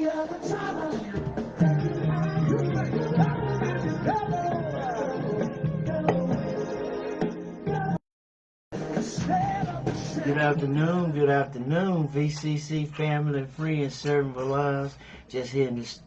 Good afternoon, VCC family, friends, servant of lives. Just here in this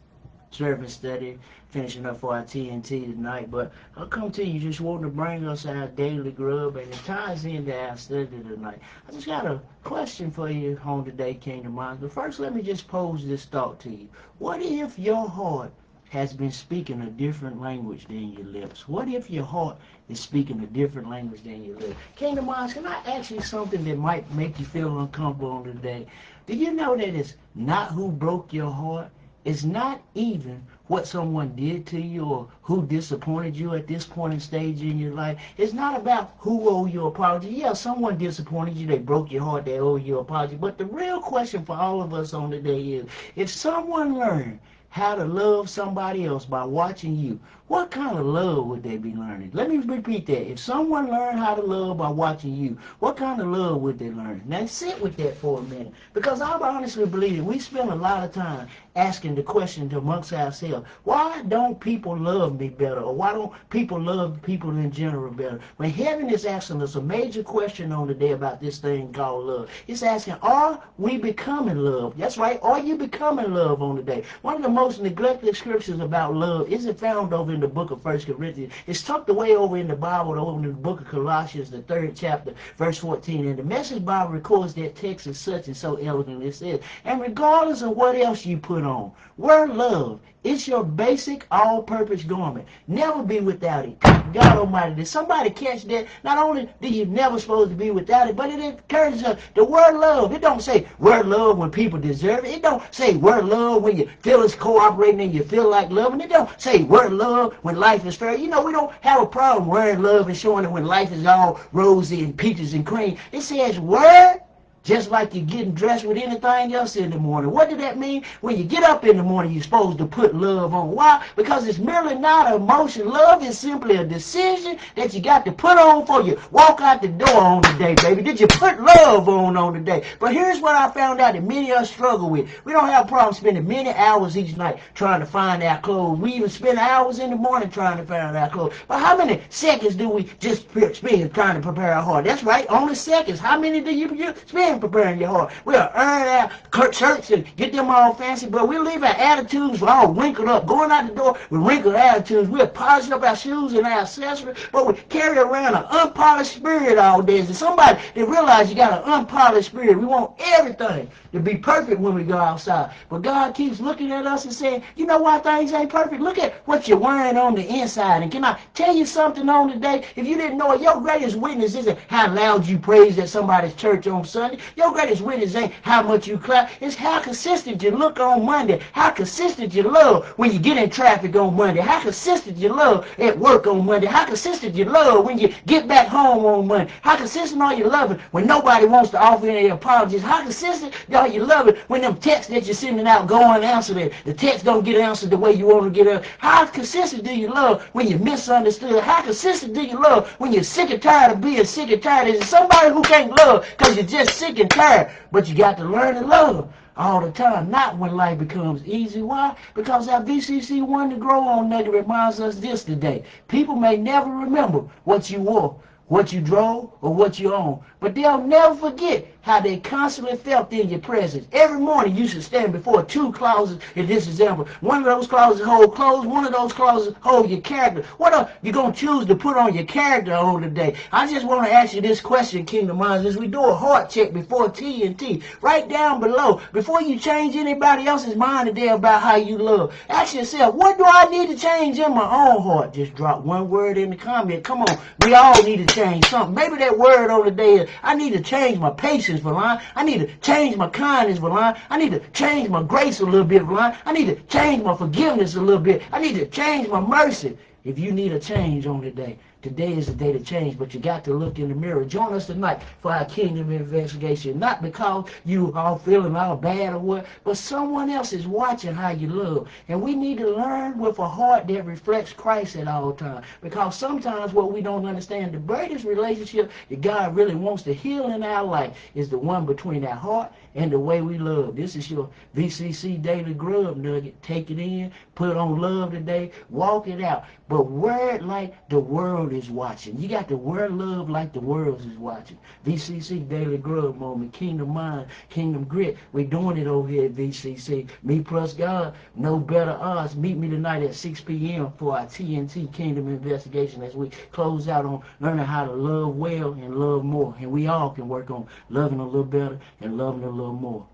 servant study, finishing up for our TNT tonight. But I'll come to you just wanting to bring us our daily grub, and it ties into our study tonight. I just got a question for you on today, Kingdom Minds. But first, let me just pose this thought to you. What if your heart has been speaking a different language than your lips? What if your heart is speaking a different language than your lips? Kingdom Minds, can I ask you something that might make you feel uncomfortable on today? Do you know that it's not who broke your heart? It's not even what someone did to you or who disappointed you at this point in stage in your life. It's not about who owe you apology. Yeah, someone disappointed you, they broke your heart, they owe you apology. But the real question for all of us on today is, if someone learned how to love somebody else by watching you, what kind of love would they be learning? Let me repeat that. If someone learned how to love by watching you, what kind of love would they learn? Now sit with that for a minute, because I honestly believe that we spend a lot of time asking the question amongst ourselves, why don't people love me better? Or why don't people love people in general better? When heaven is asking us a major question on the day about this thing called love, it's asking, are we becoming love? That's right. Are you becoming love on the day? One of the most neglected scriptures about love isn't found over in the book of 1 Corinthians. It's tucked away over in the Bible, over in the book of Colossians, the 3rd chapter, verse 14. And the Message Bible records that text as such and so elegantly. It says, and regardless of what else you put on, wear love. It's your basic all-purpose garment. Never be without it. God Almighty, did somebody catch that? Not only do you never supposed to be without it, but it encourages us to wear love. It don't say wear love when people deserve it. It don't say wear love when your feelings cooperating and you feel like loving. It don't say wear love when life is fair. You know, we don't have a problem wearing love and showing it when life is all rosy and peaches and cream. It says wear just like you're getting dressed with anything else in the morning. What does that mean? When you get up in the morning, you're supposed to put love on. Why? Because it's merely not an emotion. Love is simply a decision that you got to put on for you walk out the door on the day, baby. Did you put love on the day? But here's what I found out that many of us struggle with. We don't have a problem spending many hours each night trying to find our clothes. We even spend hours in the morning trying to find our clothes. But how many seconds do we just spend trying to prepare our heart? That's right, only seconds. How many do you spend preparing your heart? We'll earn our shirts and get them all fancy, but we'll leave our attitudes all wrinkled up. Going out the door with wrinkled attitudes. We'll polish up our shoes and our accessories, but we carry around an unpolished spirit all day. Is somebody that realize you got an unpolished spirit? We want everything to be perfect when we go outside. But God keeps looking at us and saying, you know why things ain't perfect? Look at what you're wearing on the inside. And can I tell you something on today? If you didn't know it, your greatest witness isn't how loud you praise at somebody's church on Sunday. Your greatest witness ain't how much you clap. It's how consistent you look on Monday. How consistent you love when you get in traffic on Monday. How consistent you love at work on Monday. How consistent you love when you get back home on Monday. How consistent are you loving when nobody wants to offer any apologies. How consistent are you loving when them texts that you're sending out go unanswered. The text don't get answered the way you want to get answered. How consistent do you love when you're misunderstood? How consistent do you love when you're sick and tired of being sick and tired? Is it somebody who can't love because you're just sick and tired? But you got to learn to love all the time, not when life becomes easy. Why? Because our VCC To Grow On Nugget reminds us this today. People may never remember what you wore, what you drove, or what you own, but they'll never forget how they constantly felt in your presence. Every morning you should stand before two closets in this example. One of those closets hold clothes, one of those closets hold your character. What are you going to choose to put on your character on today? I just want to ask you this question, Kingdom Minds, as we do a heart check before TNT. Right down below, before you change anybody else's mind today about how you love, ask yourself, what do I need to change in my own heart? Just drop one word in the comment. Come on, we all need to change something. Maybe that word on the day is, I need to change my patience, Valon. I need to change my kindness, Valon. I need to change my grace a little bit, Valon. I need to change my forgiveness a little bit. I need to change my mercy. If you need a change on the day, today is the day to change, but you got to look in the mirror. Join us tonight for our Kingdom Investigation. Not because you all feeling all bad or what, but someone else is watching how you love. And we need to learn with a heart that reflects Christ at all times. Because sometimes what we don't understand, the greatest relationship that God really wants to heal in our life is the one between our heart and the way we love. This is your VCC Daily Grub Nugget. Take it in, put on love today, walk it out. But wear it like the world is watching. You got to wear love like the world is watching. VCC Daily Grub Moment, Kingdom Mind, Kingdom Grit. We're doing it over here at VCC. Me plus God, no better odds. Meet me tonight at 6 p.m. for our TNT Kingdom Investigation as we close out on learning how to love well and love more. And we all can work on loving a little better and loving a little more.